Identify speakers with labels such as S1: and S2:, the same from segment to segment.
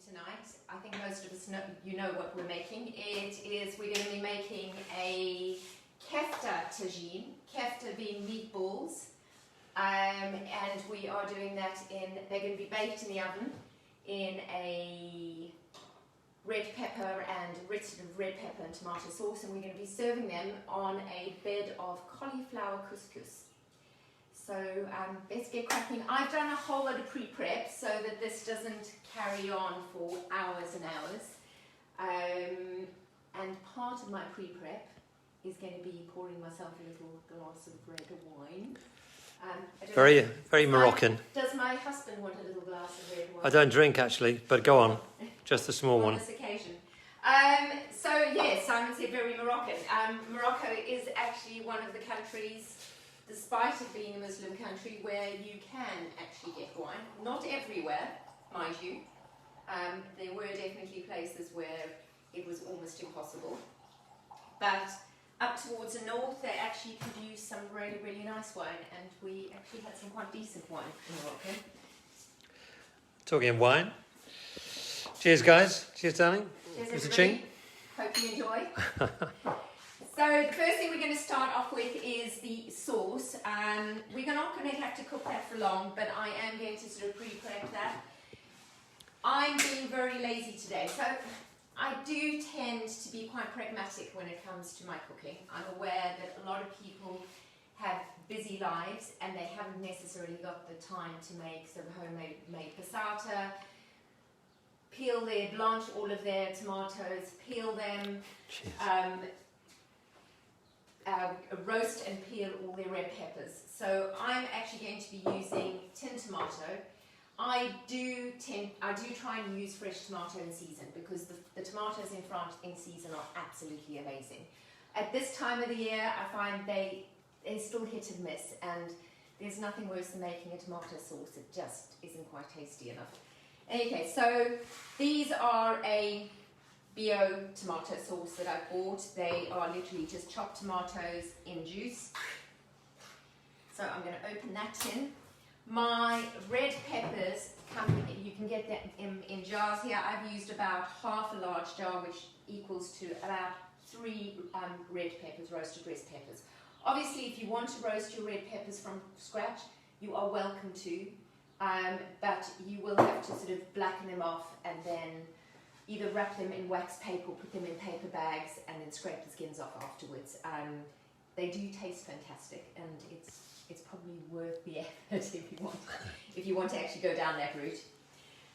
S1: tonight. I think most of us know, you know what we're making. We're going to be making a Kefta Tagine, kefta being meatballs, and we are doing that they're going to be baked in the oven in a red pepper and red pepper and tomato sauce, and we're going to be serving them on a bed of cauliflower couscous. So let's get cracking. I've done a whole lot of pre-prep so that this doesn't carry on for hours and hours. And part of my pre-prep is going to be pouring myself a little glass of red wine.
S2: Very Moroccan.
S1: Does my husband want a little glass of red wine?
S2: I don't drink actually, but go on. Just a small one.
S1: On this occasion. So yes, Simon said very Moroccan. Morocco is actually one of the countries, despite it being a Muslim country, where you can actually get wine. Not everywhere, mind you. There were definitely places where it was almost impossible. But up towards the north, they actually produce some really, really nice wine, and we actually had some quite decent wine in Morocco.
S2: Talking of wine. Cheers, guys. Cheers, darling.
S1: Cheers, everybody. Hope you enjoy. So the first thing we're going to start off with is the sauce. We're not going to have to cook that for long, but I am going to sort of pre-prep that. I'm being very lazy today, so I do tend to be quite pragmatic when it comes to my cooking. I'm aware that a lot of people have busy lives and they haven't necessarily got the time to make sort of homemade passata, blanch all of their tomatoes, peel them, roast and peel all their red peppers. So I'm actually going to be using tin tomato. I do try and use fresh tomato in season because the tomatoes in France in season are absolutely amazing. At this time of the year, I find they still hit and miss, and there's nothing worse than making a tomato sauce. It just isn't quite tasty enough. Okay, so these are a bio tomato sauce that I bought. They are literally just chopped tomatoes in juice. So I'm going to open that tin. My red peppers you can get that in jars here. I've used about half a large jar, which equals to about 3 red peppers, roasted red peppers. Obviously, if you want to roast your red peppers from scratch, you are welcome to, but you will have to sort of blacken them off and then either wrap them in wax paper or put them in paper bags and then scrape the skins off afterwards. They do taste fantastic, and it's probably worth the effort if you want to actually go down that route.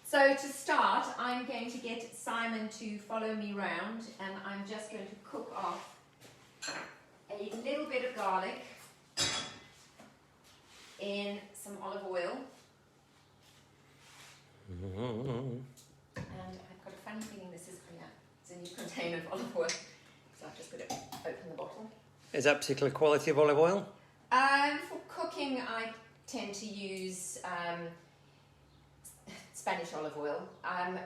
S1: So to start, I'm going to get Simon to follow me round, and I'm just going to cook off a little bit of garlic in some olive oil. And I've got a funny feeling this is it's a new container of olive oil, so I've just got to open the bottle.
S2: Is that particular quality of olive oil?
S1: For cooking, I tend to use Spanish olive oil.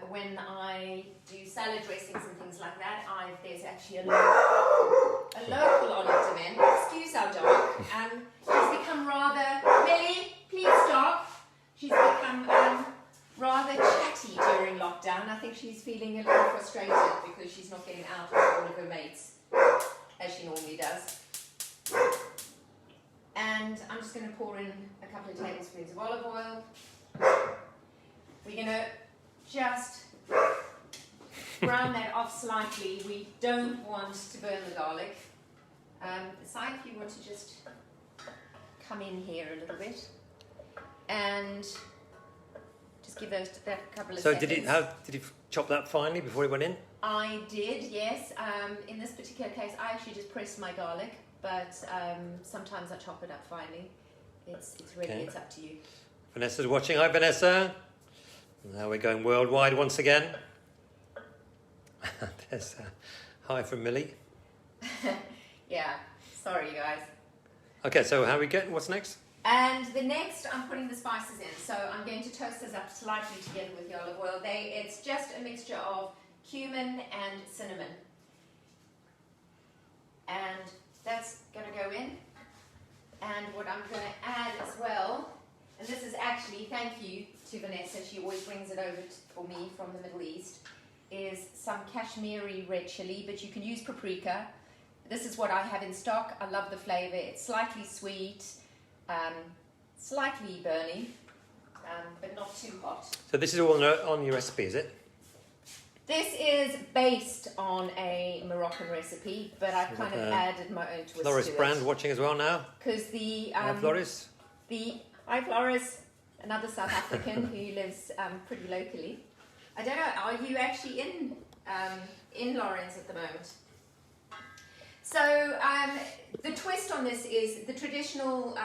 S1: When I do salad dressings and things like that, there's actually a local olive de man. Excuse our dog. She's become rather... Millie, please stop. She's become rather chatty during lockdown. I think she's feeling a little frustrated because she's not getting out with all of her mates as she normally does. And I'm just going to pour in a couple of tablespoons of olive oil. We're going to just brown that off slightly. We don't want to burn the garlic. Decide if you want to just come in here a little bit and just give that a couple of seconds.
S2: So did he chop that finely before he went in?
S1: I did, yes. In this particular case, I actually just pressed my garlic, but sometimes I chop it up finely. It's really, it's up to you.
S2: Vanessa's watching. Hi, Vanessa. Now we're going worldwide once again. There's hi from Millie.
S1: Yeah, sorry guys.
S2: Okay, so how are we getting? What's next?
S1: And the next, I'm putting the spices in. So I'm going to toast those up slightly together with the olive oil. It's just a mixture of cumin and cinnamon. And that's going to go in. And what I'm going to add as well and this is actually, thank you to Vanessa, she always brings it over for me from the Middle East, is some Kashmiri red chili, but you can use paprika. This is what I have in stock. I love the flavour. It's slightly sweet, slightly burny, but not too hot.
S2: So this is all on your recipe, is it?
S1: This is based on a Moroccan recipe, but I've kind of added my own twist
S2: Floris
S1: to it.
S2: brand watching as well now.
S1: Because the
S2: Hi, Floris.
S1: Hi Floris, another South African who lives pretty locally. I don't know. Are you actually in Lawrence at the moment? So the twist on this is the traditional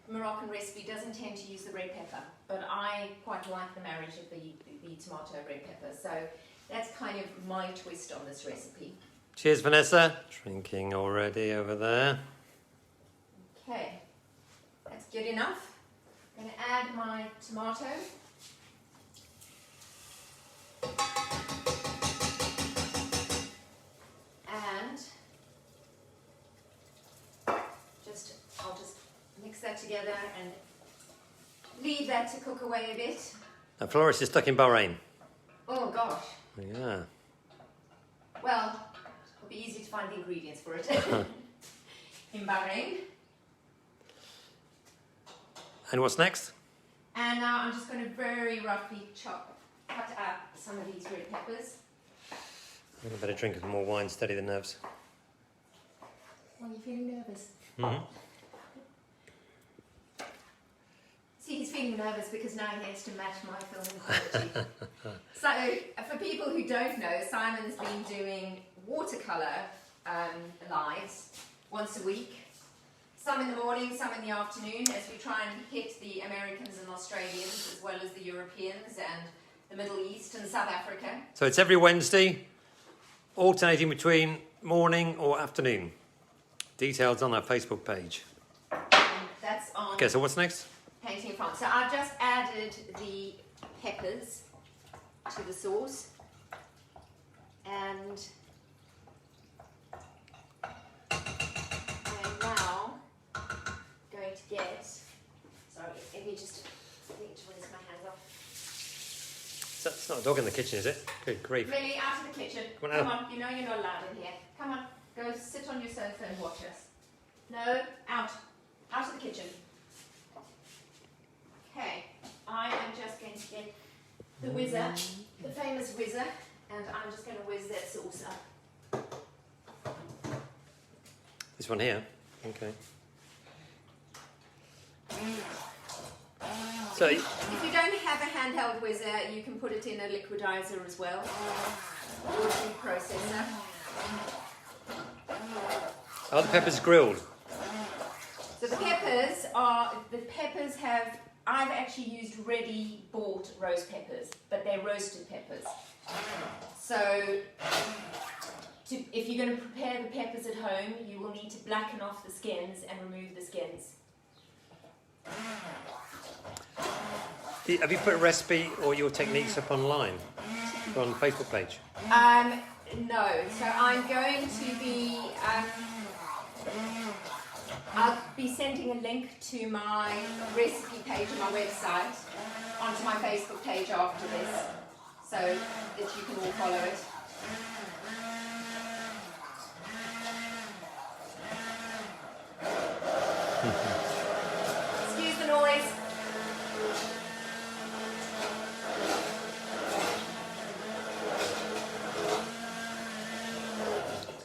S1: Moroccan recipe doesn't tend to use the red pepper, but I quite like the marriage of the tomato red pepper. So that's kind of my twist on this recipe.
S2: Cheers, Vanessa. Drinking already over there.
S1: Okay, that's good enough. I'm going to add my tomato. And I'll just mix that together and leave that to cook away a bit.
S2: Now, Floris is stuck in Bahrain.
S1: Oh gosh.
S2: Yeah.
S1: Well, it'll be easy to find the ingredients for it in Bahrain.
S2: And what's next?
S1: And now I'm just going to very roughly cut up some of these red peppers.
S2: I better drink some more wine, steady the nerves.
S1: Well, you're feeling nervous.
S2: Mm-hmm.
S1: See, he's feeling nervous because now he has to match my filming quality. So, for people who don't know, Simon's been doing watercolour lives once a week. Some in the morning, some in the afternoon, as we try and hit the Americans and Australians, as well as the Europeans and the Middle East and South Africa.
S2: So it's every Wednesday, alternating between morning or afternoon. Details on our Facebook page.
S1: That's on
S2: Okay, so what's next?
S1: Painting in France. So I've just added the peppers to the sauce. And I'm now going to get, sorry, let me just rinse my hands off.
S2: So it's not a dog in the kitchen, is it? Good grief.
S1: Really, out of the kitchen.
S2: Come on,
S1: Come on, you know you're not allowed in here. Come on, go sit on your sofa and watch us. No, out. Out of the kitchen. Okay, I am just going to get the whizzer, the famous whizzer, and I'm just going to whiz that sauce up.
S2: This one here? Okay. So,
S1: If you don't have a handheld whizzer, you can put it in a liquidizer as well, or a food processor.
S2: are the peppers grilled?
S1: So the peppers have, I've actually used ready bought rose peppers, but they're roasted peppers. So if you're going to prepare the peppers at home, you will need to blacken off the skins and remove the skins.
S2: Have you put a recipe or your techniques up online? On the Facebook page?
S1: No, so I'm going to be, I'll be sending a link to my recipe page on my website onto my Facebook page after this, so that you can all follow it. Excuse the noise.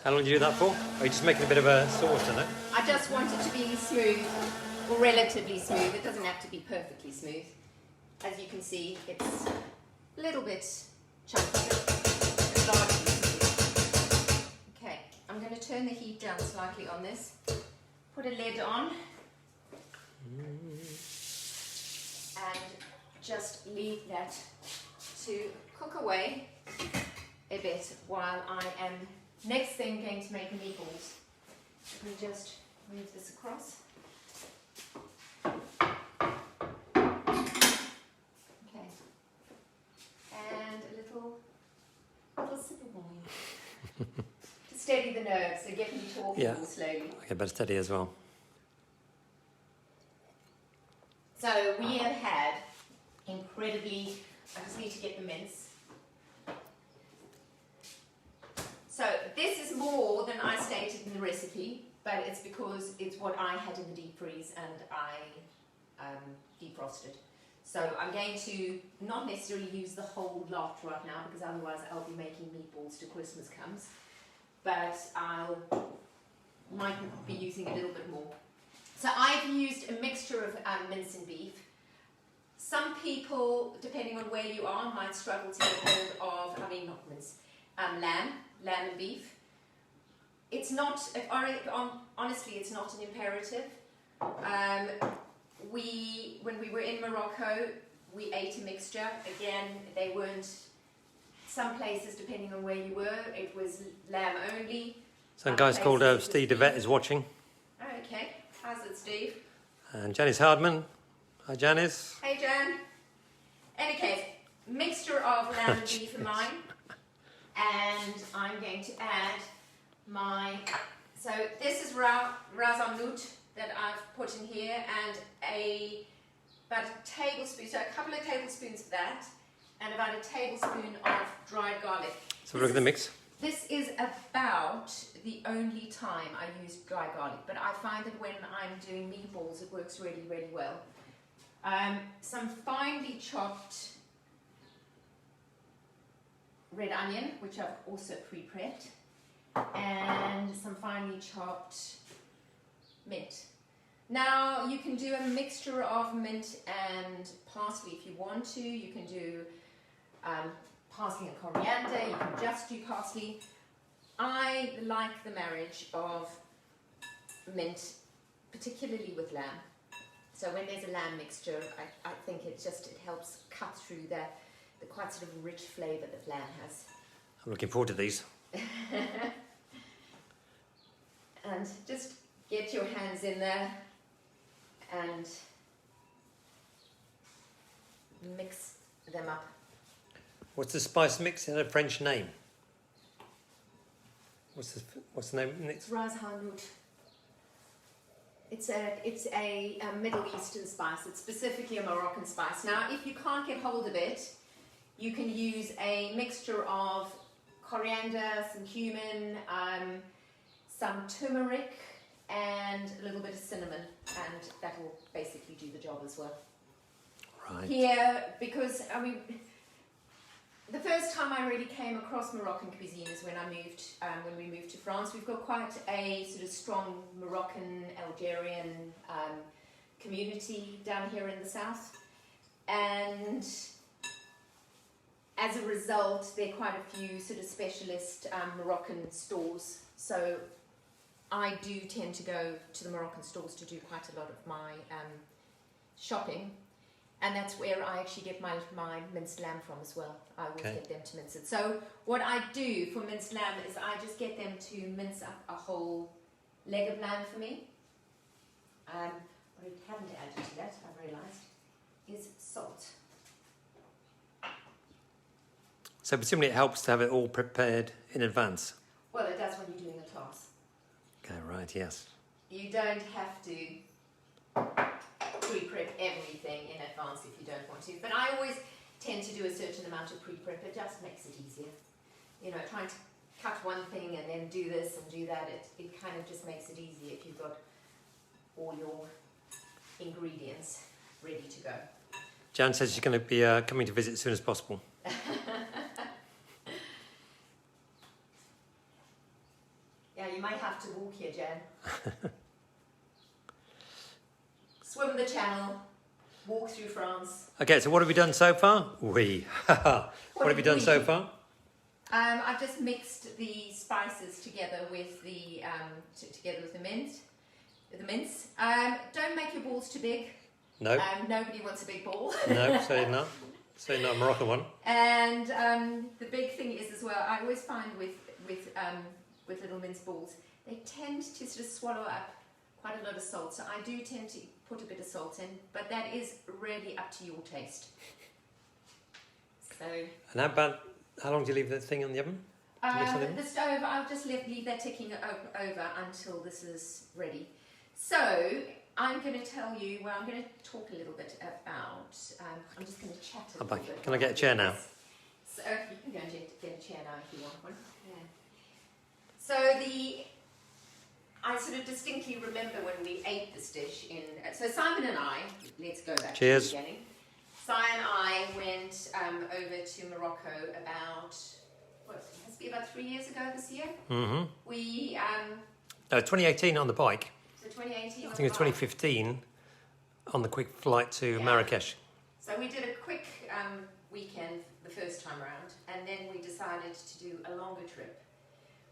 S2: How long do you do that for? Are you just making a bit of a sauce in it?
S1: I just want it to be smooth, or relatively smooth. It doesn't have to be perfectly smooth. As you can see, it's a little bit chunky, but largely smooth. Okay, I'm going to turn the heat down slightly on this. Put a lid on. And just leave that to cook away a bit while I am next thing going to make meatballs. Let me just move this across. Okay. And a little sip of wine. To steady the nerves and get me talking more slowly.
S2: Okay, better steady as well.
S1: So we have the recipe, but it's because it's what I had in the deep freeze and I defrosted. So I'm going to not necessarily use the whole lot right now because otherwise I'll be making meatballs till Christmas comes. But might be using a little bit more. So I've used a mixture of mince and beef. Some people, depending on where you are, might struggle to get hold of, not mince, lamb and beef. It's not, honestly, it's not an imperative. When we were in Morocco, we ate a mixture. Again, they weren't, some places, depending on where you were, it was lamb only.
S2: Some guy's called Steve DeVette is watching.
S1: Oh, okay. How's it, Steve?
S2: And Janice Hardman. Hi, Janice.
S1: Hey, Jan. Any case, mixture of lamb and beef in mine. And I'm going to add so this is ras amnout that I've put in here, and about a tablespoon, so a couple of tablespoons of that, and about a tablespoon of dried garlic.
S2: So look at the mix.
S1: This is about the only time I use dry garlic, but I find that when I'm doing meatballs, it works really, really well. Some finely chopped red onion, which I've also pre-prepped, and some finely chopped mint. Now you can do a mixture of mint and parsley if you want to. You can do parsley and coriander, you can just do parsley. I like the marriage of mint, particularly with lamb. So when there's a lamb mixture, I think it helps cut through the quite sort of rich flavour that lamb has.
S2: I'm looking forward to these.
S1: And just get your hands in there and mix them up.
S2: What's the spice mix? It had a French name. What's the name?
S1: It's ras amnout. It's a Middle Eastern spice. It's specifically a Moroccan spice. Now, if you can't get hold of it, you can use a mixture of coriander, some cumin, some turmeric, and a little bit of cinnamon, and that will basically do the job as well.
S2: Right.
S1: Here, because the first time I really came across Moroccan cuisine is when we moved to France. We've got quite a sort of strong Moroccan, Algerian community down here in the south, and as a result, there are quite a few sort of specialist Moroccan stores. So I do tend to go to the Moroccan stores to do quite a lot of my shopping. And that's where I actually get my minced lamb from as well. I always get them to mince it. So what I do for minced lamb is I just get them to mince up a whole leg of lamb for me. What I haven't added to that, I've realised, is salt.
S2: So presumably it helps to have it all prepared in advance.
S1: Well, it does when you're doing a class.
S2: Okay, right, yes.
S1: You don't have to pre-prep everything in advance if you don't want to. But I always tend to do a certain amount of pre-prep. It just makes it easier. You know, trying to cut one thing and then do this and do that, it kind of just makes it easier if you've got all your ingredients ready to go.
S2: Jan says she's going to be coming to visit as soon as possible.
S1: Yeah, you might have to walk here, Jan. Swim the channel, walk through France.
S2: Okay, so what have we done so far? What have you done so far?
S1: I've just mixed the spices together with the mince. Don't make your balls too big.
S2: No.
S1: Nobody wants a big ball.
S2: No, certainly not. Certainly not a Moroccan one.
S1: And the big thing is as well, I always find with little mince balls, they tend to sort of swallow up quite a lot of salt. So I do tend to put a bit of salt in, but that is really up to your taste. So.
S2: And how long do you leave the thing on the oven?
S1: The stove, I'll just leave that ticking over until this is ready. So I'm going to tell you, I'm going to talk a little bit about, I'm just going to chat a little bit.
S2: Can I get a chair now?
S1: So you can go and get a chair now if you want one. Yeah. So I sort of distinctly remember when we ate this dish in. So Simon and I, let's go back
S2: Cheers.
S1: to the beginning. Simon and I went over to Morocco about, it must be about 3 years ago this year.
S2: Mm-hmm.
S1: We,
S2: 2018 on the bike.
S1: so 2018.
S2: I think it's 2015 on the quick flight to Marrakesh.
S1: So we did a quick weekend the first time round, and then we decided to do a longer trip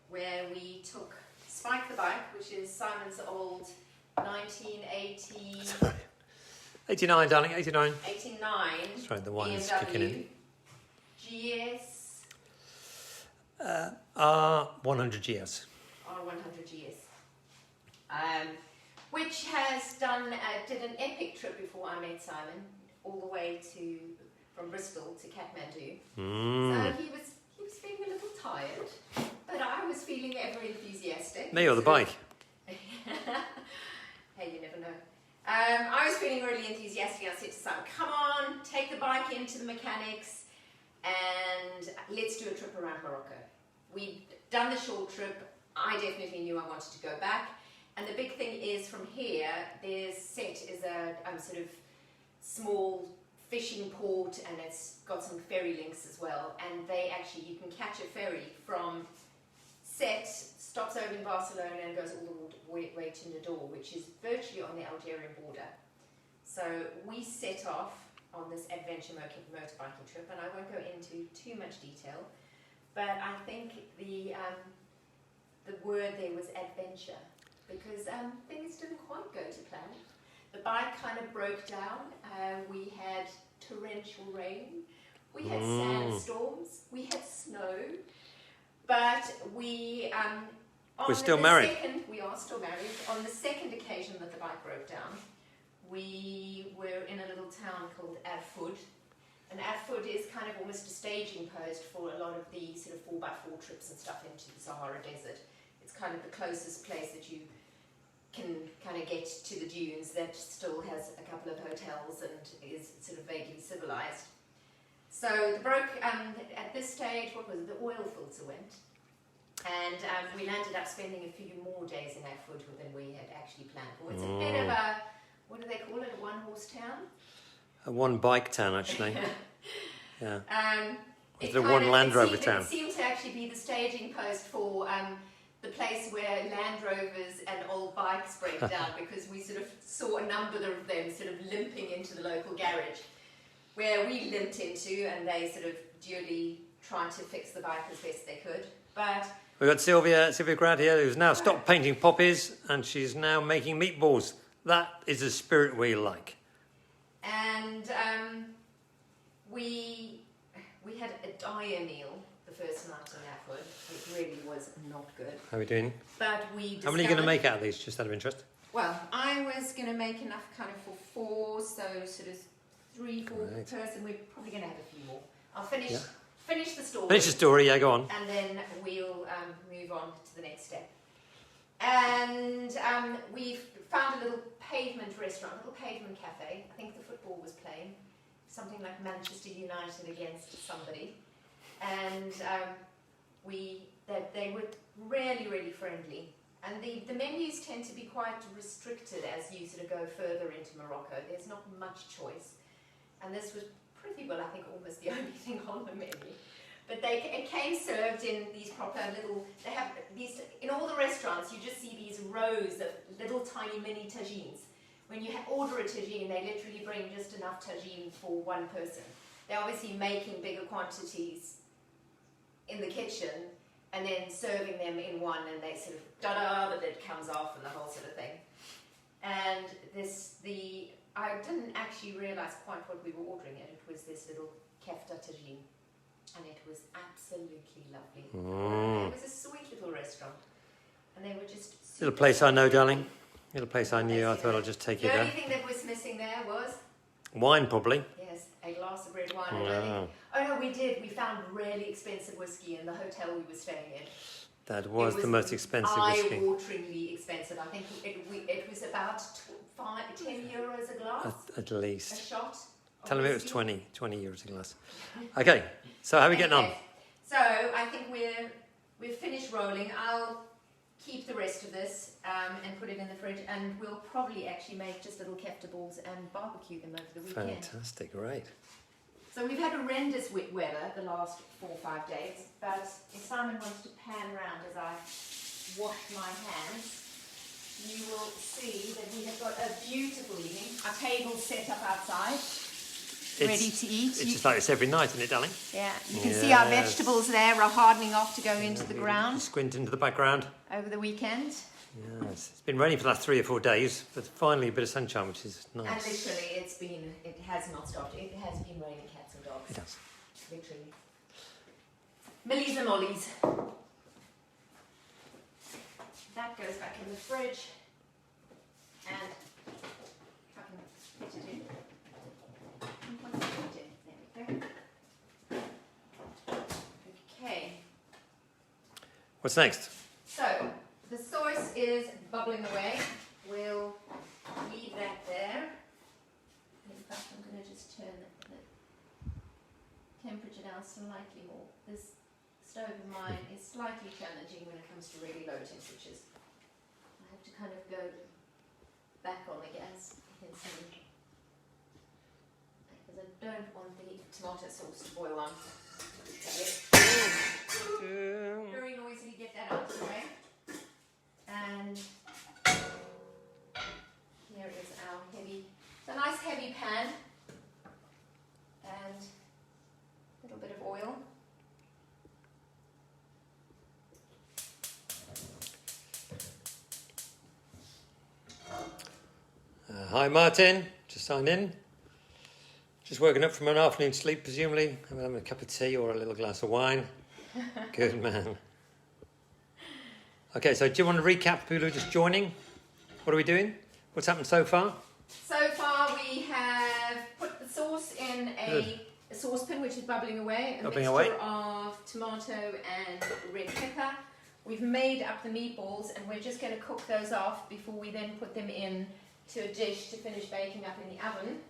S1: where we took Spike the bike, which is Simon's old 1980...
S2: Sorry. 89, darling, 89.
S1: 89
S2: That's right, the wine's
S1: BMW
S2: kicking in.
S1: GS
S2: R100 GS.
S1: R100 GS, which has did an epic trip before I met Simon, all the way from Bristol to Kathmandu. So he was feeling a little tired, but I was feeling ever enthusiastic.
S2: Me or the bike?
S1: Hey, you never know. I was feeling really enthusiastic. I said to Simon, come on, take the bike into the mechanics and let's do a trip around Morocco. We'd done the short trip. I definitely knew I wanted to go back. And the big thing is from here, there's Set is a sort of small fishing port, and it's got some ferry links as well. And you can catch a ferry from Set, stops over in Barcelona and goes all the way to Nador, which is virtually on the Algerian border. So we set off on this adventure motorbiking trip, and I won't go into too much detail, but I think the word there was adventure, because things didn't quite go to plan. The bike kind of broke down. We had torrential rain, we had sandstorms, we had snow. But we're still married. We are still married. On the second occasion that the bike broke down, we were in a little town called Afud. And Afud is kind of almost a staging post for a lot of the sort of 4x4 trips and stuff into the Sahara Desert. It's kind of the closest place that you can kind of get to the dunes that still has a couple of hotels and is sort of vaguely civilized. So at this stage, what was it? The oil filter went, and we landed up spending a few more days in Afud than we had actually planned for. It's a bit of a, what do they call it, a one-horse town?
S2: A one-bike town, actually. Yeah.
S1: It's
S2: a one Land Rover town.
S1: It seemed to actually be the staging post for the place where Land Rovers and old bikes break down, because we sort of saw a number of them sort of limping into the local garage, where we limped into, and they sort of duly tried to fix the bike as best they could. But
S2: we've got Sylvia Grad here, who's now stopped painting poppies, and she's now making meatballs. That is the spirit we like.
S1: And we had a dire meal the first night in Afud. It really was not good.
S2: How are we doing?
S1: But we
S2: How many are you going to make out of these, just out of interest?
S1: Well, I was going to make enough kind of for 4, so sort of 3, 4 per person. We're probably going to have a few more. I'll finish the story.
S2: Finish the story, yeah, go on.
S1: And then we'll move on to the next step. And we found a little pavement restaurant, a little pavement cafe. I think the football was playing, something like Manchester United against somebody. And they were really, really friendly. And the menus tend to be quite restricted as you sort of go further into Morocco. There's not much choice. And this was pretty well, I think, almost the only thing on the menu. But it came served in these proper little, they have these, in all the restaurants, you just see these rows of little tiny mini tagines. When you order a tagine, they literally bring just enough tagine for one person. They're obviously making bigger quantities in the kitchen and then serving them in one, and they sort of, the lid comes off and the whole sort of thing. And I didn't actually realise quite what we were ordering. It was this little Kefta Tagine, and it was absolutely lovely. It was a sweet little restaurant, and they were just
S2: little place I know, darling. Little place I knew. I thought I'd just take you there.
S1: The only thing that was missing there was
S2: wine, probably.
S1: Yes, a glass of red wine. Oh no, we did. We found really expensive whiskey in the hotel we were staying in.
S2: That was the most expensive whiskey.
S1: Eye-wateringly expensive. I think it was about 10 euros a glass.
S2: At least.
S1: A shot.
S2: Tell them it was 20 euros a glass. Okay, so how are we getting on?
S1: So I think we've finished rolling. I'll keep the rest of this and put it in the fridge, and we'll probably actually make just little kefta balls and barbecue them over the weekend.
S2: Fantastic, great.
S1: So we've had horrendous wet weather the last 4 or 5 days, but if Simon wants to pan around as I wash my hands, you will see that we have got a beautiful evening. Our table's set up outside, ready to eat.
S2: It's just like this every night, isn't it, darling?
S1: Yeah, you can see our vegetables there are hardening off to go into the ground
S2: Squint into the background.
S1: over the weekend.
S2: Yes, it's been raining for the last 3 or 4 days, but finally a bit of sunshine, which is nice.
S1: And literally, it has not stopped. It has been raining cats and dogs.
S2: It does.
S1: Literally. Millies and mollies. That goes back in the fridge. And if I can fit it in. There we go. Okay.
S2: What's next?
S1: So, the sauce is bubbling away. We'll leave that there. In fact, I'm going to just turn the temperature down slightly more. This stove of mine is slightly challenging when it comes to really low temperatures. I have to kind of go back on the gas because I don't want the tomato sauce to boil on. Very noisily get that out of the way. And here is our it's a nice heavy pan and a little bit of oil.
S2: Hi Martin, just signed in. Just woken up from an afternoon sleep, presumably. I'm having a cup of tea or a little glass of wine. Good man. Okay, so do you want to recap people who are just joining? What are we doing? What's happened so far?
S1: So far we have put the sauce in a saucepan which is bubbling away. A mixture of tomato and red pepper. We've made up the meatballs and we're just going to cook those off before we then put them in to a dish to finish baking up in the oven.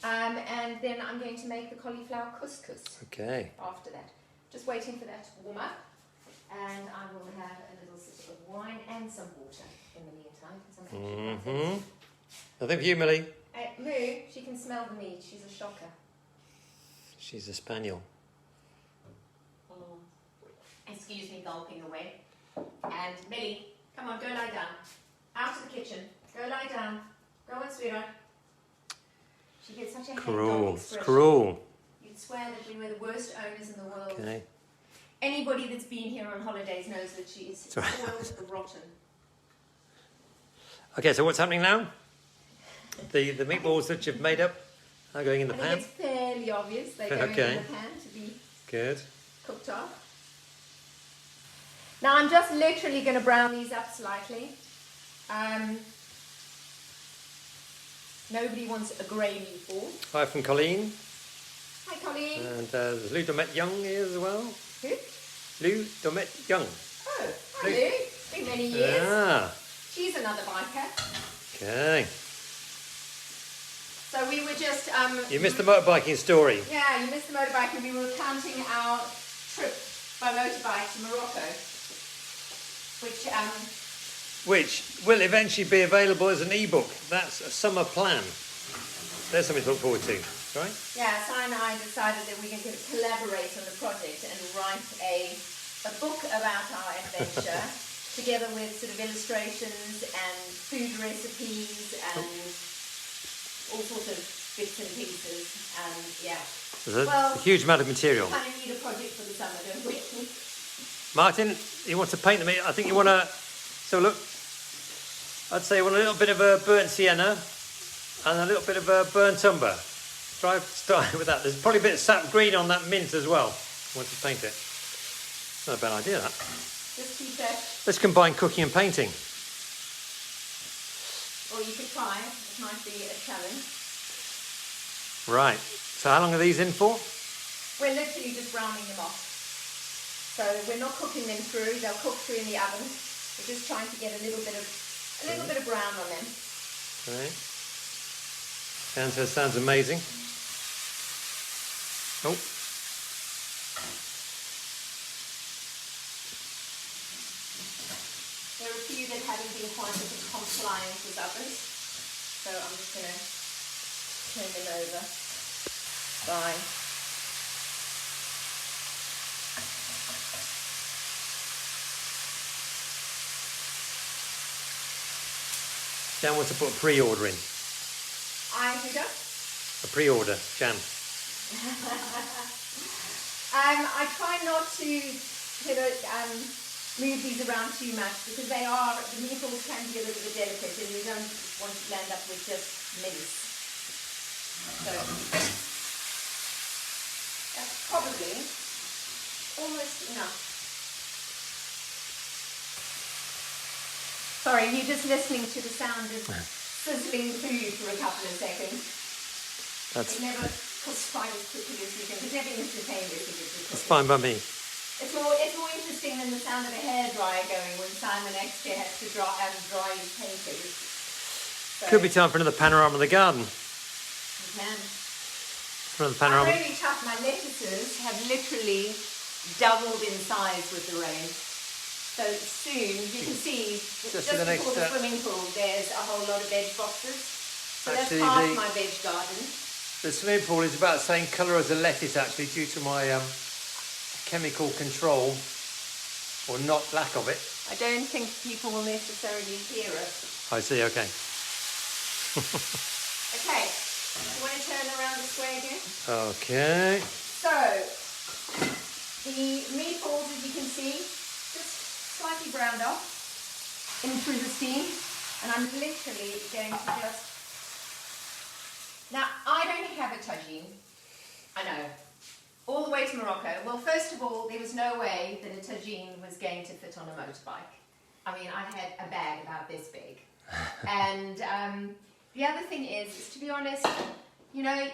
S1: And then I'm going to make the cauliflower couscous.
S2: Okay.
S1: After that. Just waiting for that to warm up. And I will have a little sip of wine and some water in the meantime.
S2: Nothing for you, Millie.
S1: Moo, she can smell the meat. She's a shocker.
S2: She's a spaniel.
S1: Excuse me, gulping away. And Millie, come on, go lie down. Out to the kitchen. Go lie down. Go on, sweetheart. She gets such a
S2: Cruel.
S1: expression.
S2: It's cruel.
S1: You'd swear that we were the worst owners in the world.
S2: Okay.
S1: Anybody that's been here on holidays knows that she is spoiled rotten.
S2: Okay, so what's happening now? The meatballs that you've made up are going in the
S1: I
S2: pan?
S1: think it's fairly obvious they're going in the pan to be
S2: good.
S1: Cooked off. Now I'm just literally going to brown these up slightly. Nobody wants a grey meatball.
S2: Hi from Colleen.
S1: Hi Colleen.
S2: And there's Lou Domet Young here as well.
S1: Who?
S2: Lou Domet Young.
S1: Oh, hi Lou. Been many years.
S2: Ah.
S1: She's another biker.
S2: Okay.
S1: So we were just...
S2: you missed the motorbiking story.
S1: Yeah, you missed the motorbiking. We were counting our trip by motorbike to Morocco.
S2: Which will eventually be available as an ebook. That's a summer plan. There's something to look forward to, right?
S1: Yeah, Si and I decided that we were going to collaborate on the project and write a book about our adventure, together with sort of illustrations and food recipes and all sorts of bits and pieces. And yeah,
S2: There's a huge amount of material.
S1: We kind of need a project for the summer, don't we?
S2: Martin, you want to paint them? I think you want to. So look, I'd say you want a little bit of a burnt sienna and a little bit of a burnt umber. Try starting with that. There's probably a bit of sap green on that mint as well. Once you paint it, not a bad idea that.
S1: Just keep that.
S2: Let's combine cooking and painting.
S1: Or you could try. It might be a challenge.
S2: Right. So how long are these in for?
S1: We're literally just browning them off. So we're not cooking them through. They'll cook through in the oven. We're just trying to get a little bit of brown on them.
S2: Okay. Sounds amazing. Oh.
S1: been quite a bit compliant with others. So I'm just going to turn them over by
S2: Jan wants to put a pre-order in.
S1: who does?
S2: A pre-order, Jan.
S1: I try not to move these around too much because the meatballs can be a little bit delicate and you don't want to land up with just mince. So that's probably almost enough. Sorry, you're just listening to the sound of sizzling food for a couple of seconds. It never cooks quite as quickly as you think. It's never instantaneous.
S2: That's fine by me.
S1: It's more interesting than the sound of a hairdryer going when Simon actually has to dry his papers. So,
S2: Could be time for another panorama of the garden.
S1: You can.
S2: Another panorama.
S1: I'm really tough. My lettuces have literally doubled in size with the rain. So soon, you can see, just
S2: in the
S1: before
S2: next,
S1: the swimming pool, there's a whole lot of veg boxes. So
S2: actually,
S1: that's half my veg garden.
S2: The swimming pool is about the same colour as the lettuce, actually, due to my chemical control, or not lack of it.
S1: I don't think people will necessarily hear it.
S2: I see, okay.
S1: Okay, you want to turn around this way again?
S2: Okay.
S1: So, the meatballs, as you can see, just slightly browned off in through the steam, and I'm literally going to just... Now, I don't have a tagine, I know, all the way to Morocco. Well, first of all, there was no way that a tagine was going to fit on a motorbike. I mean, I had a bag about this big. And the other thing is, to be honest, you know,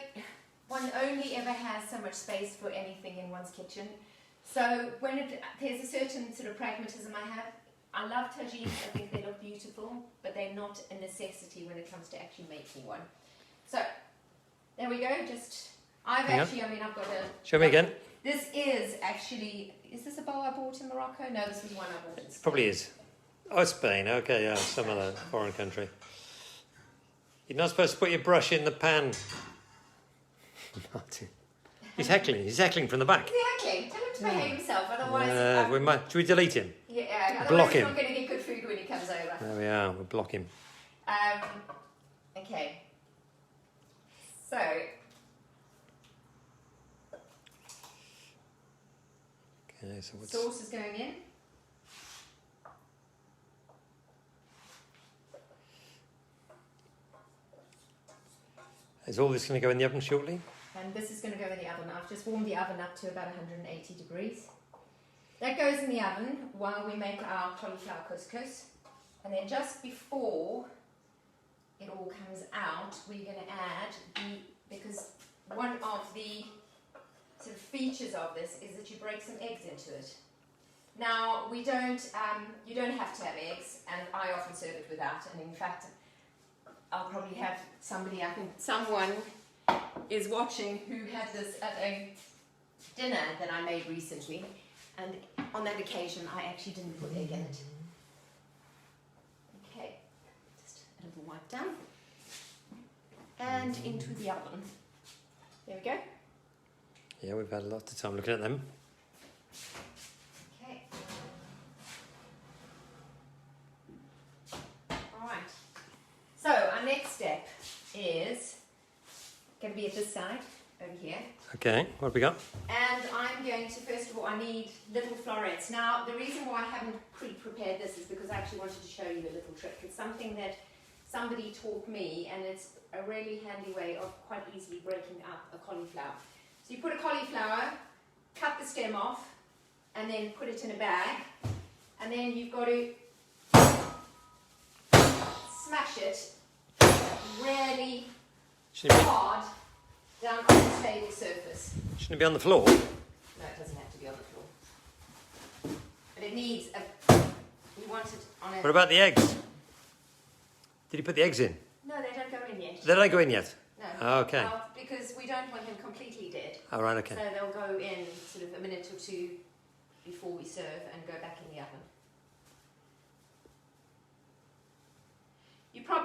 S1: one only ever has so much space for anything in one's kitchen. So there's a certain sort of pragmatism I have. I love tagines, I think they look beautiful, but they're not a necessity when it comes to actually making one. So, there we go, I've got a...
S2: Show me again.
S1: This is actually, is this a bowl I bought in Morocco? No, this was one I bought in Spain.
S2: Probably is. Oh, Spain, okay, yeah, some other foreign country. You're not supposed to put your brush in the pan. Martin. He's heckling from the back.
S1: Is he heckling? Tell him to behave himself, otherwise...
S2: should we delete him?
S1: Yeah,
S2: block
S1: otherwise
S2: him.
S1: he's not going to get good food when he comes over.
S2: There we are, we'll block him.
S1: Okay. So,
S2: Okay, so what's...
S1: sauce is going in.
S2: Is all this going to go in the oven shortly?
S1: And this is going to go in the oven. I've just warmed the oven up to about 180 degrees. That goes in the oven while we make our cauliflower couscous. And then just before it all comes out, we're going to add because one of the sort of features of this is that you break some eggs into it. Now, you don't have to have eggs, and I often serve it without, and in fact, I'll probably have someone is watching who had this at a dinner that I made recently, and on that occasion, I actually didn't put egg in it. Okay, just a little wipe down, and into the oven. There we go.
S2: Yeah, we've had a lot of time looking at them.
S1: Okay. All right. So our next step is going to be at this side, over here.
S2: Okay, what have we got?
S1: And I'm going to, first of all, I need little florets. Now, the reason why I haven't pre-prepared this is because I actually wanted to show you a little trick. It's something that somebody taught me, and it's a really handy way of quite easily breaking up a cauliflower. So you put a cauliflower, cut the stem off, and then put it in a bag, and then you've got to smash it really hard down on the stable surface.
S2: Shouldn't it be on the floor?
S1: No, it doesn't have to be on the floor. But it needs you want it on a...
S2: What about the eggs? Did you put the eggs in?
S1: No, they don't go in yet.
S2: They don't go in yet?
S1: No.
S2: Oh, okay.
S1: Well, because we don't want them completely dead.
S2: Oh, right, okay.
S1: So they'll go in sort of a minute or two before we serve and go back in the oven.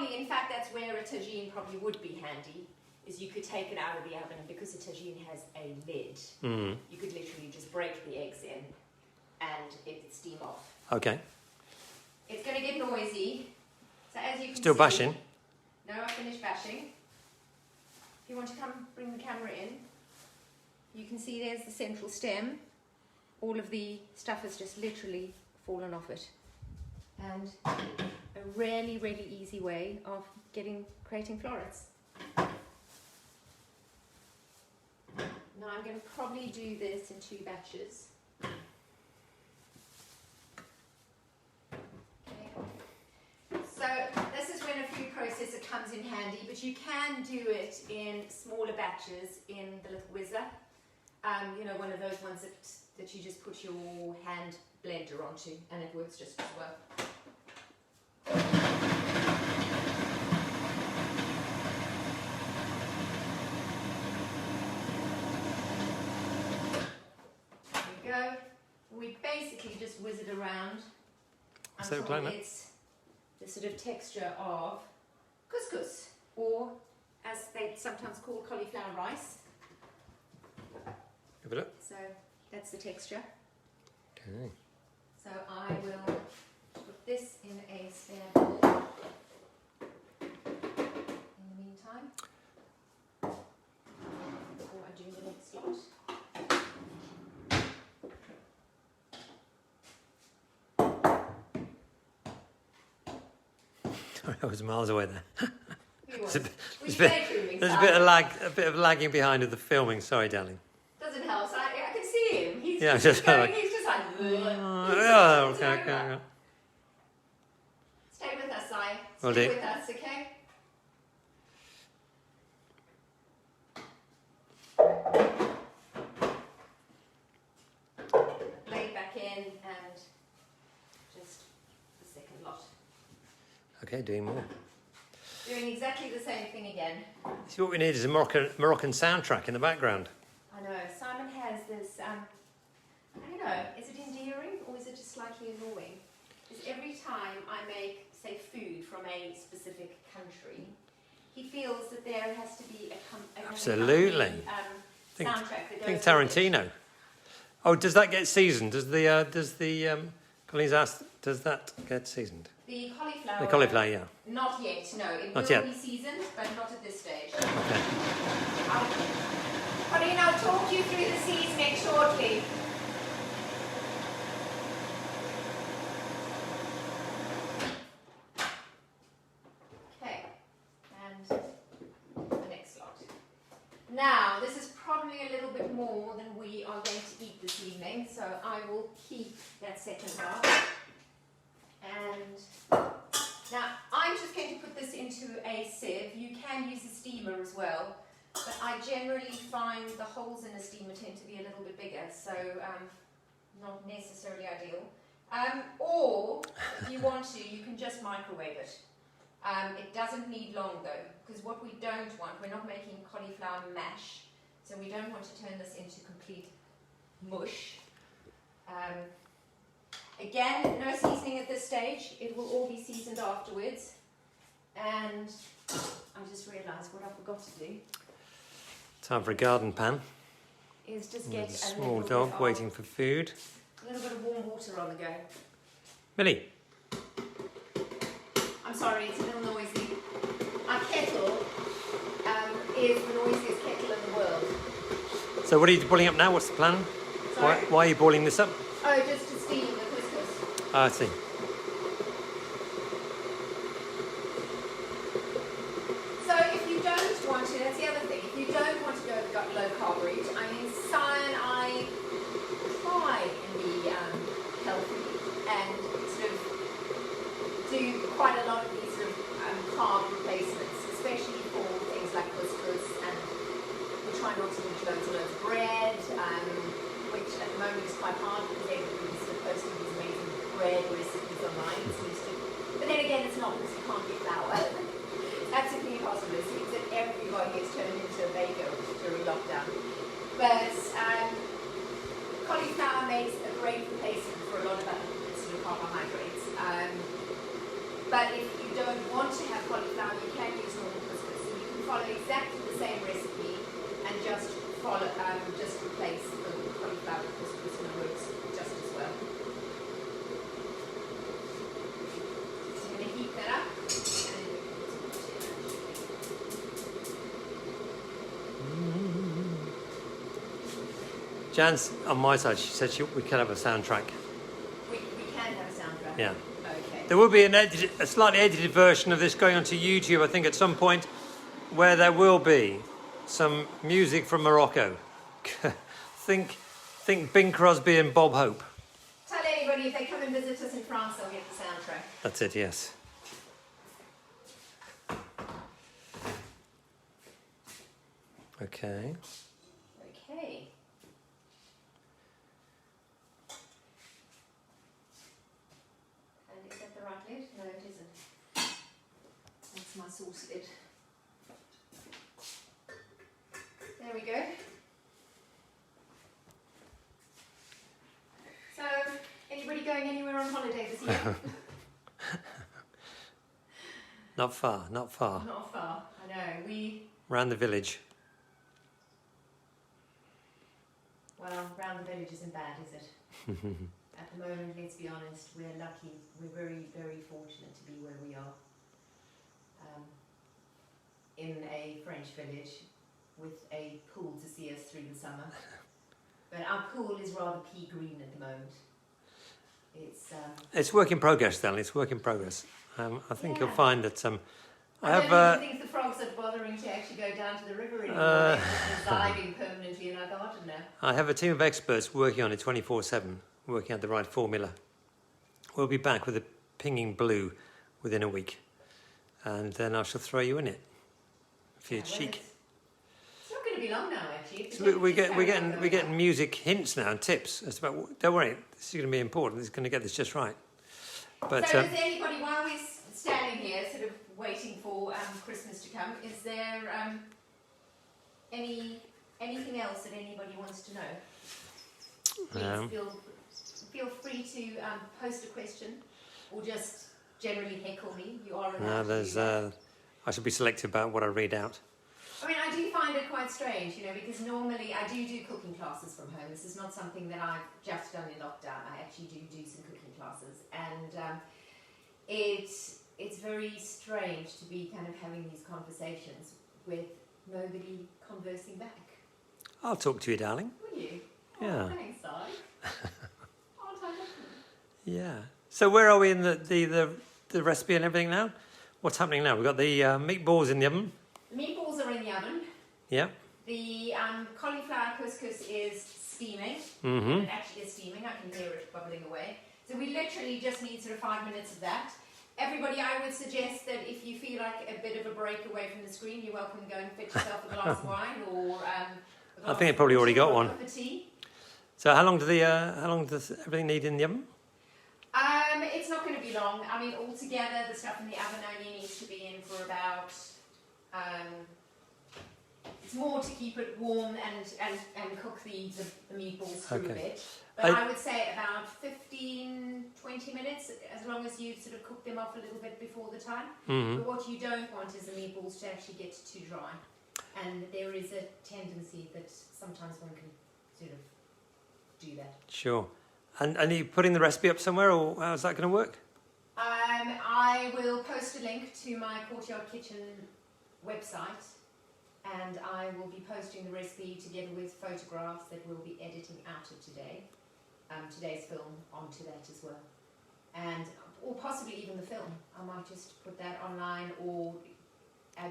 S1: probably, in fact, that's where a tagine probably would be handy, is you could take it out of the oven, and because a tagine has a lid, you could literally just break the eggs in and it would steam off.
S2: Okay.
S1: It's going to get noisy, so as you can
S2: Still
S1: see,
S2: bashing?
S1: No, I finished bashing. If you want to come bring the camera in, you can see there's the central stem. All of the stuff has just literally fallen off it. And a really, really easy way of creating florets. Now I'm going to probably do this in 2 batches. Okay. So this is when a food processor comes in handy, but you can do it in smaller batches in the little whizzer. You know, one of those ones that you just put your hand blender onto, and it works just as well. There we go. We basically just whiz it around until it's the sort of texture of couscous, or as they sometimes call cauliflower rice.
S2: Have a look.
S1: So that's the texture.
S2: Okay.
S1: So I will put this in a spare bowl in the meantime, before I do the next lot.
S2: Sorry, I was miles away there. There's a bit of lagging behind with the filming. Sorry, darling.
S1: Doesn't help. So I can see him. He's
S2: Yeah,
S1: just
S2: just like-
S1: he's just like.
S2: Okay.
S1: Stay with us, Si.
S2: Will
S1: Stay
S2: do.
S1: with us, okay? Blade back in and just the second lot.
S2: Okay, doing more.
S1: Doing exactly the same thing again.
S2: See, what we need is a Moroccan soundtrack in the background.
S1: I know, Simon has this, I don't know, is it endearing or is it just slightly annoying? Because every time I make, say, food from a specific country, he feels that there has to be a
S2: Absolutely.
S1: soundtrack that goes
S2: Think
S1: with
S2: Tarantino. Oh, does that get seasoned? Does the Colleen's asked, does that get seasoned?
S1: The cauliflower.
S2: The cauliflower, yeah.
S1: Not yet, no. It
S2: Not
S1: will
S2: yet.
S1: be seasoned, but not at this stage.
S2: Okay.
S1: Colleen, I'll talk you through the seasoning shortly. Okay, and the next lot. Now, this is probably a little bit more than we are going to eat this evening, so I will keep that second half. And now I'm just going to put this into a sieve. You can use a steamer as well, but I generally find the holes in a steamer tend to be a little bit bigger, so not necessarily ideal. Or if you want to, you can just microwave it. It doesn't need long though, because what we don't want, we're not making cauliflower mash, so we don't want to turn this into complete mush. Again, no seasoning at this stage. It will all be seasoned afterwards. And I just realised what I forgot to do
S2: Time for a garden pan.
S1: is just get
S2: There's
S1: a
S2: a small
S1: little
S2: dog
S1: bit
S2: waiting for food.
S1: a little bit of warm water on the go.
S2: Millie,
S1: I'm sorry, it's a little noisy. Our kettle is the noisiest kettle in the world.
S2: so what are you boiling up now? What's the plan?
S1: Sorry?
S2: Why are you boiling this up?
S1: Oh, just to steam the couscous.
S2: Ah, I see.
S1: So if you don't want to, that's the other thing, if you don't want to go the low carb route, I mean, I try and be healthy and sort of do quite a lot of these sort of carb replacements, especially for things like couscous, and we try not to eat loads and loads of bread, which at the moment is quite hard because everybody's sort of posting these amazing bread recipes online. It seems to, but then again, it's not because you can't get flour. Absolutely impossible. It seems that everybody has turned into a baker during lockdown. But cauliflower makes a great replacement for a lot of other sort of carbohydrates. But if you don't want to have cauliflower, you can use normal couscous. So you can follow exactly the same recipe and just replace the cauliflower with couscous, and it works just as well. So I'm going to heat that up.
S2: Jan's on my side. She said we can have a soundtrack.
S1: We can have a soundtrack.
S2: Yeah.
S1: Okay.
S2: There will be a slightly edited version of this going onto YouTube, I think, at some point, where there will be some music from Morocco. think Bing Crosby and Bob Hope.
S1: Tell anybody if they come and visit us in France, they'll get the soundtrack.
S2: That's it, yes. Okay.
S1: Okay. And is that the right lid? No, it isn't. That's my sauce lid. There we go. So, anybody going anywhere on holiday this year?
S2: Not far, not far.
S1: Not far, I know.
S2: Round the village.
S1: Well, round the village isn't bad, is it? At the moment, let's be honest, we're lucky. We're very, very fortunate to be where we are. In a French village with a pool to see us through the summer. But our pool is rather pea green at the moment.
S2: It's work in progress, Stanley. It's work in progress. I think you'll find that
S1: I don't even think the frogs are bothering to actually go down to the river anymore. They're just residing permanently in our garden now.
S2: I have a team of experts working on it 24/7, working out the right formula. We'll be back with a pinging blue within a week, and then I shall throw you in it. For your cheek.
S1: It's not going to be long now, actually.
S2: So we're getting music hints now and tips. As about, don't worry, this is going to be important. This is going to get this just right. But
S1: so, does anybody, while we're standing here, sort of waiting for Christmas to come, is there anything else that anybody wants to know? Please feel free to post a question or just generally heckle me. You are allowed to do that.
S2: I should be selective about what I read out.
S1: I mean, I do find it quite strange, because normally I do cooking classes from home. This is not something that I've just done in lockdown. I actually do some cooking classes, and it's very strange to be kind of having these conversations with nobody conversing back.
S2: I'll talk to you, darling.
S1: Will you?
S2: Yeah.
S1: Oh, thanks, Si. Aren't I lucky?
S2: Yeah. So where are we in the recipe and everything now? What's happening now? We've got the meatballs in the oven.
S1: The meatballs are in the oven.
S2: Yeah.
S1: The cauliflower couscous is steaming.
S2: Mm-hmm.
S1: It actually is steaming. I can hear it bubbling away. So we literally just need sort of 5 minutes of that. Everybody, I would suggest that if you feel like a bit of a break away from the screen, you're welcome to go and fetch yourself a glass of wine or
S2: I think they probably already got one.
S1: A cup of tea.
S2: So how long does everything need in the oven?
S1: It's not going to be long. I mean, altogether, the stuff in the oven only needs to be in for about. It's more to keep it warm and cook the meatballs through a bit. But I would say about 15, 20 minutes, as long as you sort of cook them off a little bit before the time.
S2: Mm-hmm.
S1: But what you don't want is the meatballs to actually get too dry. And there is a tendency that sometimes one can sort of do that.
S2: Sure. And are you putting the recipe up somewhere, or how's that going to work?
S1: I will post a link to my Courtyard Kitchen website, and I will be posting the recipe together with photographs that we'll be editing out of today's film onto that as well, or possibly even the film. I might just put that online, or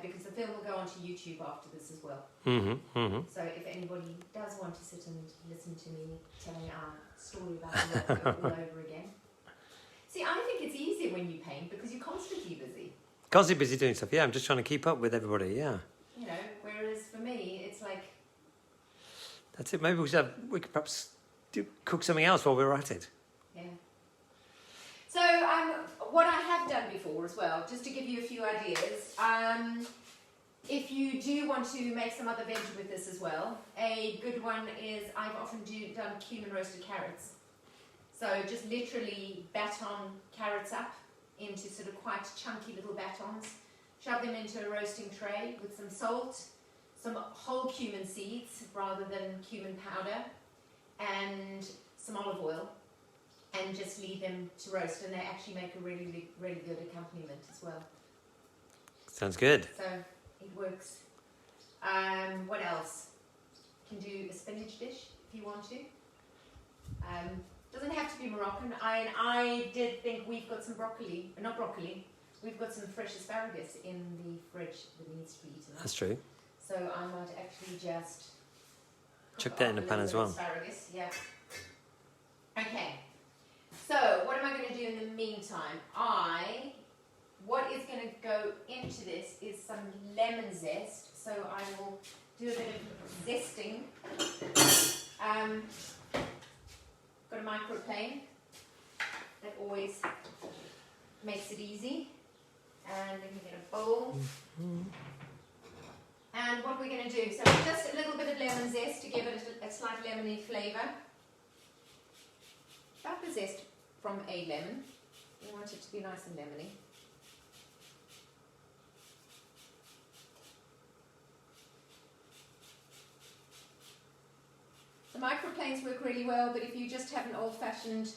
S1: because the film will go onto YouTube after this as well.
S2: Mm-hmm, mm-hmm.
S1: So if anybody does want to sit and listen to me telling our story about Morocco all over again. See, I think it's easier when you paint because you're constantly busy.
S2: Constantly busy doing stuff, yeah. I'm just trying to keep up with everybody, yeah.
S1: Whereas for me, it's like...
S2: That's it. Maybe we could perhaps cook something else while we're at it.
S1: Yeah. So, what I have done before as well, just to give you a few ideas, if you do want to make some other veg with this as well, a good one is I've often done cumin roasted carrots. So just literally baton carrots up into sort of quite chunky little batons. Shove them into a roasting tray with some salt, some whole cumin seeds rather than cumin powder, and some olive oil, and just leave them to roast. And they actually make a really, really good accompaniment as well.
S2: Sounds good.
S1: So it works. What else? You can do a spinach dish if you want to. Doesn't have to be Moroccan. I did think we've got some we've got some fresh asparagus in the fridge that needs to be eaten.
S2: That's true.
S1: So I might actually just
S2: chuck that in the pan as well.
S1: Asparagus, yeah. Okay. So what am I going to do in the meantime? What is going to go into this is some lemon zest. So I will do a bit of zesting. Got a microplane that always makes it easy. And then we get a bowl. And what we're going to do, so just a little bit of lemon zest to give it a slight lemony flavour. About the zest from a lemon. You want it to be nice and lemony. The microplanes work really well, but if you just have an old-fashioned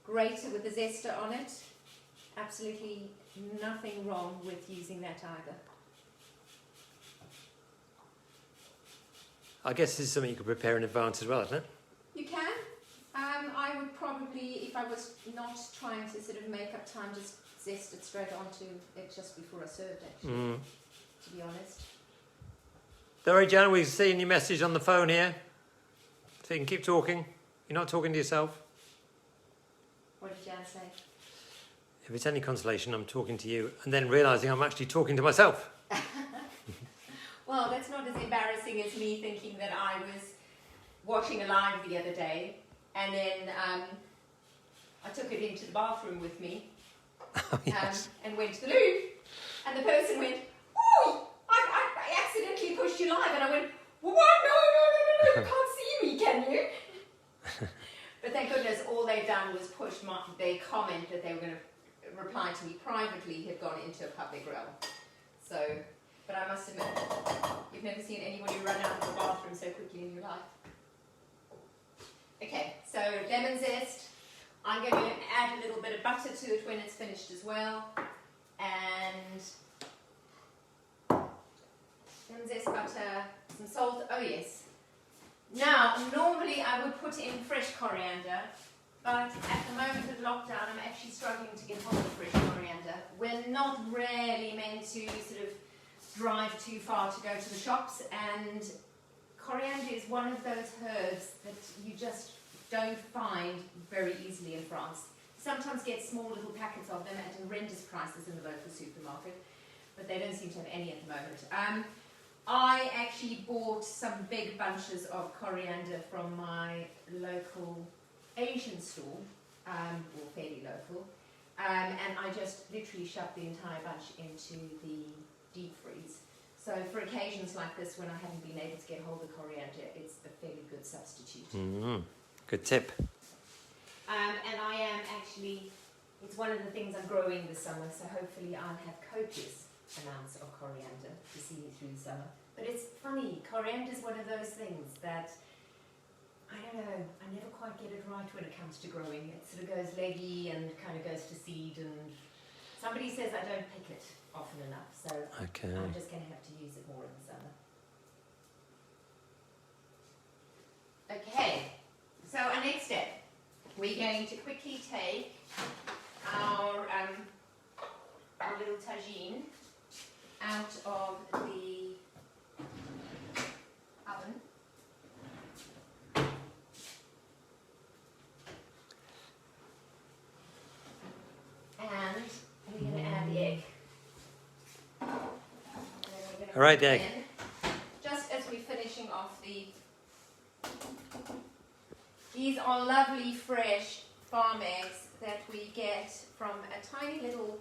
S1: grater with a zester on it, absolutely nothing wrong with using that either.
S2: I guess this is something you could prepare in advance as well, isn't it?
S1: You can. I would probably, if I was not trying to sort of make up time, just zest it straight onto it just before I served, actually, to be honest.
S2: Don't worry, Jan, we've seen your message on the phone here. So you can keep talking. You're not talking to yourself.
S1: What did Jan say?
S2: If it's any consolation, I'm talking to you and then realising I'm actually talking to myself.
S1: Well, that's not as embarrassing as me thinking that I was watching a live the other day and then I took it into the bathroom with me and went to the loo, and the person went, "Oh, I accidentally pushed you live," and I went, "What? No, you can't see me, can you?" But thank goodness all they've done was push their comment that they were going to reply to me privately had gone into a public realm. So, but I must admit, you've never seen anybody run out of the bathroom so quickly in your life. Okay, so lemon zest. I'm going to add a little bit of butter to it when it's finished as well. And lemon zest, butter, some salt. Oh yes. Now, normally I would put in fresh coriander, but at the moment of lockdown I'm actually struggling to get hold of fresh coriander. We're not really meant to sort of drive too far to go to the shops, and coriander is one of those herbs that you just don't find very easily in France. Sometimes get small little packets of them at horrendous prices in the local supermarket, but they don't seem to have any at the moment. I actually bought some big bunches of coriander from my local Asian store, or fairly local, and I just literally shoved the entire bunch into the deep freeze. So for occasions like this, when I haven't been able to get hold of coriander, it's a fairly good substitute.
S2: Good tip.
S1: And I am actually, it's one of the things I'm growing this summer, so hopefully I'll have copious amounts of coriander to see me through the summer. But it's funny, coriander is one of those things that, I don't know, I never quite get it right when it comes to growing. It sort of goes leggy and kind of goes to seed, and somebody says I don't pick it often enough, so
S2: Okay.
S1: I'm just going to have to use it more in the summer. Okay, so our next step, we're going to quickly take our little tagine out of the oven. And we're going to add the egg.
S2: All right, the egg.
S1: Just as we're finishing off these are lovely fresh farm eggs that we get from a tiny little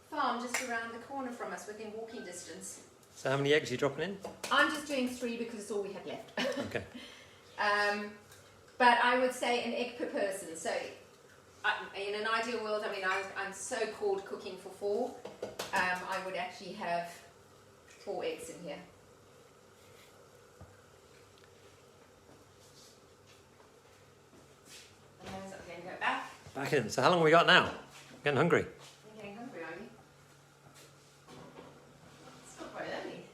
S1: farm just around the corner from us, within walking distance.
S2: So how many eggs are you dropping in?
S1: I'm just doing 3 because it's all we have left.
S2: Okay.
S1: But I would say an egg per person. So in an ideal world, I mean, I'm so-called cooking for 4. I would actually have 4 eggs in here. And those are going to go back.
S2: Back in. So how long have we got now? Getting hungry.
S1: You're getting hungry, are you? It's not quite early.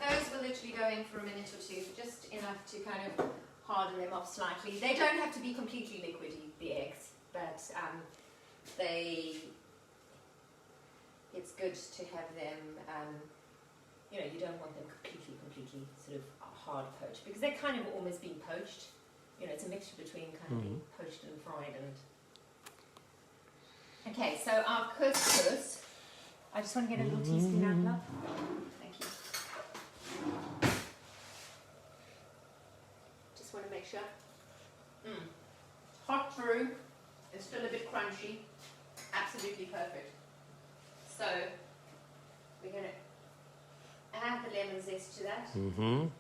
S1: Those will literally go in for a minute or 2, just enough to kind of harden them off slightly. They don't have to be completely liquidy, the eggs, but it's good to have them, you know, you don't want them completely sort of hard poached, because they're kind of almost being poached. You know, it's a mixture between kind of being poached and fried. Okay, so our couscous, I just want to get a little teaspoon out, love. Thank you. Just want to make sure. Hot through, it's still a bit crunchy, absolutely perfect. So, we're going to add the lemon zest to that. And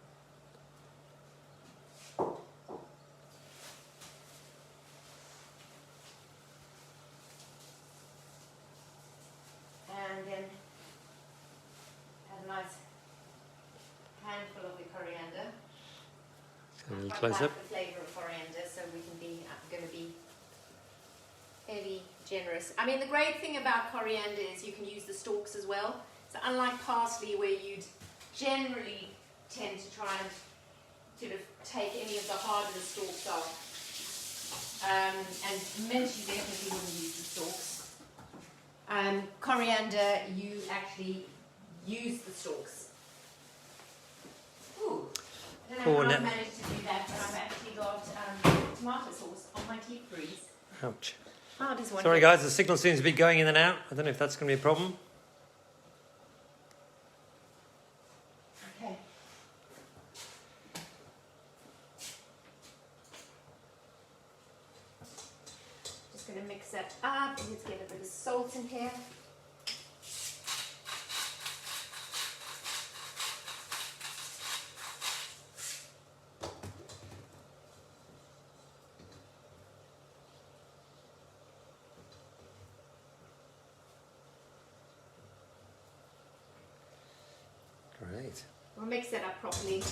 S1: then add a nice handful of the coriander.
S2: A little close up.
S1: The flavour of coriander, so we can be going to be fairly generous. I mean, the great thing about coriander is you can use the stalks as well. So unlike parsley, where you'd generally tend to try and sort of take any of the harder stalks off, and mint you definitely wouldn't use the stalks. Coriander, you actually use the stalks. Ooh. I don't know how I've managed to do that, but I've actually got tomato sauce on my deep freeze.
S2: Ouch.
S1: Oh, it is wonderful.
S2: Sorry guys, the signal seems to be going in and out. I don't know if that's going to be a problem.
S1: Okay. Just going to mix that up. Let's get a bit of salt in here.
S2: Great.
S1: We'll mix that up properly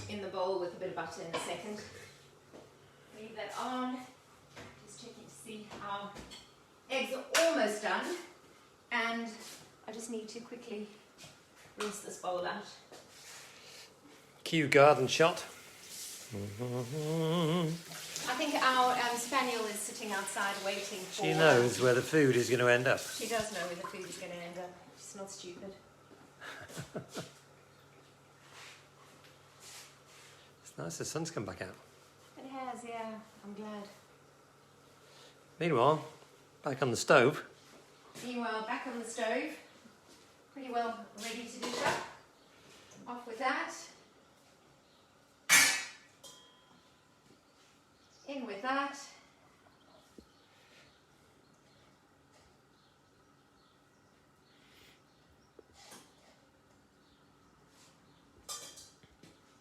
S1: in the bowl with a bit of butter in a second. Leave that on. Just checking to see our eggs are almost done. And I just need to quickly rinse this bowl out.
S2: Cue garden shot.
S1: I think our spaniel is sitting outside waiting for...
S2: She knows where the food is going to end up.
S1: She does know where the food is going to end up. She's not stupid.
S2: It's nice the sun's come back out.
S1: It has, yeah. I'm glad.
S2: Meanwhile, back on the stove.
S1: Meanwhile, back on the stove. Pretty well ready to do that. Off with that. In with that.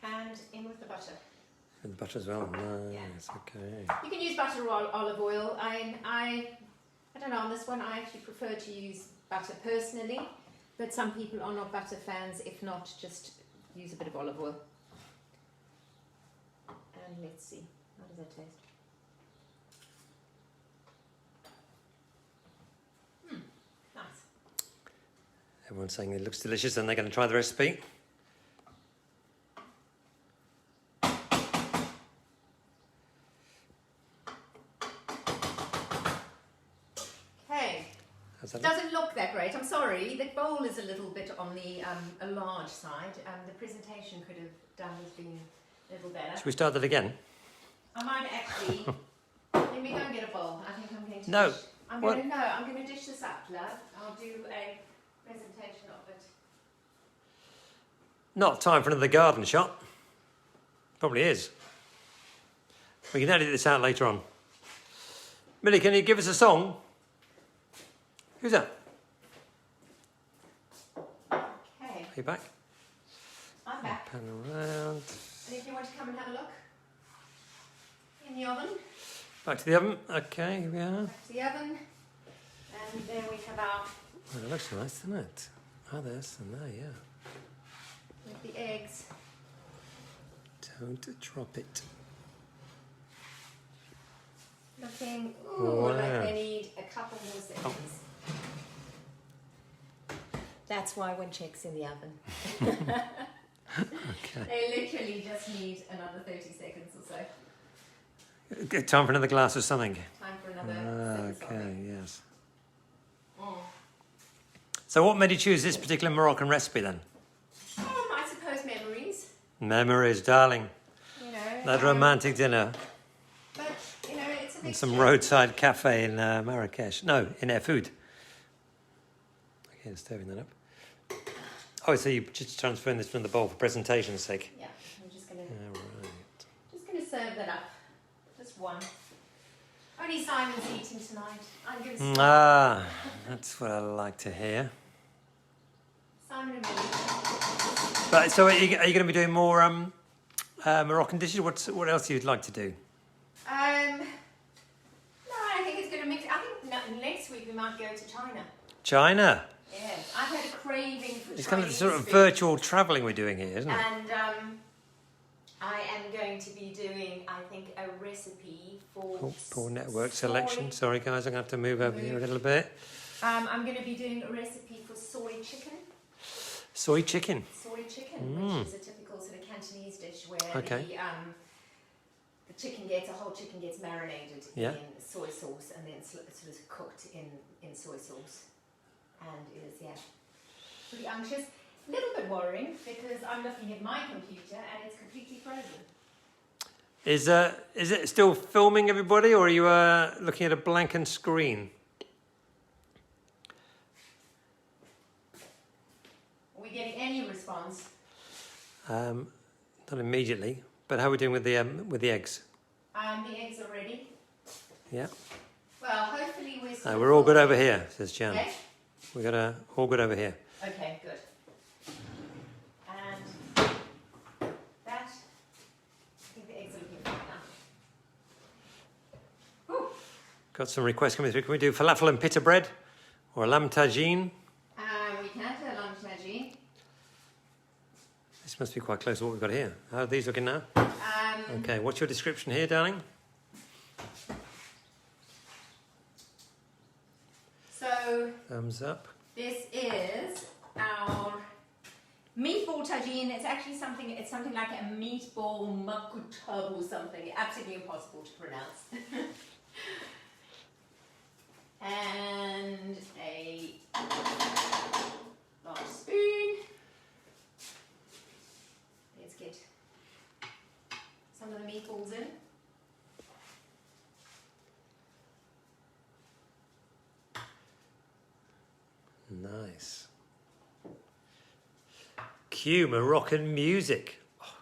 S1: And in with the butter.
S2: And the butter as well. Nice,
S1: Yeah.
S2: okay.
S1: You can use butter or olive oil. I don't know, on this one I actually prefer to use butter personally, but some people are not butter fans. If not, just use a bit of olive oil. And let's see, how does that taste? Nice.
S2: Everyone's saying it looks delicious and they're going to try the recipe.
S1: It doesn't look that great. I'm sorry. The bowl is a little bit on the a large side. The presentation could have done with being a little better.
S2: Should we start that again?
S1: I might actually. Let me go and get a bowl. I think I'm going to.
S2: No.
S1: Dish. I'm going to dish this up, love. I'll do a presentation of it.
S2: Not time for another garden shot. Probably is. We can edit this out later on. Millie, can you give us a song? Who's that?
S1: Okay.
S2: Are you back?
S1: I'm back.
S2: Pan around.
S1: And if you want to come and have a look in the oven.
S2: Back to the oven. Okay, here we are.
S1: Back to the oven. And there we have our,
S2: Well, it looks nice, doesn't it? Oh, there's and there, yeah.
S1: with the eggs.
S2: Don't drop it.
S1: Looking,
S2: Wow.
S1: like they need a couple more seconds. That's why one checks in the oven.
S2: Okay.
S1: They literally just need another 30 seconds or so.
S2: Good time for another glass of something.
S1: Time for another sip of
S2: Okay,
S1: something.
S2: yes.
S1: Mm.
S2: So what made you choose this particular Moroccan recipe then?
S1: I suppose memories,
S2: Memories, darling.
S1: you know.
S2: That romantic dinner
S1: But, you know, it's a
S2: and
S1: mixture.
S2: some roadside cafe in Marrakesh. No, in Air Food. Okay, stirring that up. Oh, so you're just transferring this from the bowl for presentation's sake?
S1: Yeah, I'm just gonna
S2: Right.
S1: serve that up. Just one. Only Simon's eating tonight. I'm gonna
S2: Ah, that's what I like to hear.
S1: Simon and me.
S2: But so are you going to be doing more Moroccan dishes? What else you'd like to do?
S1: No, I think it's gonna mix. I think next week we might go to China.
S2: China.
S1: Yes, I've had a craving for
S2: It's kind of the
S1: Chinese
S2: sort of
S1: food.
S2: virtual travelling we're doing here, isn't it?
S1: And I am going to be doing, I think, a recipe for
S2: Oh, poor network
S1: soy.
S2: selection. Sorry, guys, I'm going to have to move over here a little bit.
S1: I'm going to be doing a recipe for soy chicken.
S2: Soy chicken.
S1: Soy chicken, which is a typical sort of Cantonese dish where
S2: Okay.
S1: the whole chicken gets marinated
S2: Yeah.
S1: in soy sauce and then sort of cooked in soy sauce. And it is, pretty unctuous. A little bit worrying because I'm looking at my computer and it's completely frozen.
S2: Is it still filming everybody, or are you looking at a blank screen?
S1: Are we getting any response?
S2: Not immediately, but how are we doing with the eggs?
S1: The eggs are ready.
S2: Yeah.
S1: Well, hopefully we're still
S2: We're all good
S1: filming.
S2: over here, says Jan.
S1: Okay.
S2: We got all good over here.
S1: Okay, good. And that, I think the eggs are looking fine now. Ooh.
S2: Got some requests coming through. Can we do falafel and pita bread, or a lamb tagine?
S1: We can do a lamb tagine.
S2: This must be quite close to what we've got here. How are these looking now?
S1: Um,
S2: Okay, what's your description here, darling?
S1: So
S2: Thumbs up.
S1: this is our meatball tagine. It's actually something. It's something like a meatball makutub or something. Absolutely impossible to pronounce. And a large spoon. Let's get some of the meatballs in.
S2: Nice. Cue Moroccan music. Oh,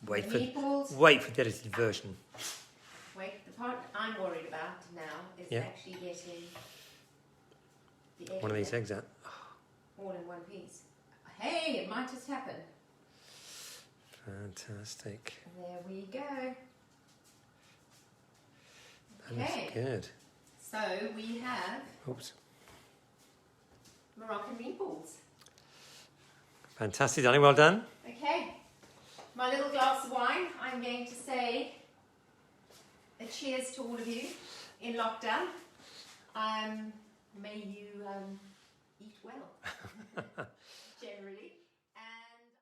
S1: The meatballs.
S2: wait for the edited version.
S1: Wait, the part I'm worried about now is
S2: Yeah.
S1: actually getting the egg
S2: One of these
S1: in
S2: eggs out.
S1: all in one piece. Hey, it might just happen.
S2: Fantastic.
S1: There we go.
S2: That looks
S1: Okay,
S2: good.
S1: so we have
S2: Oops.
S1: Moroccan meatballs.
S2: Fantastic, darling. Well done.
S1: Okay, my little glass of wine. I'm going to say a cheers to all of you in lockdown. May you eat well.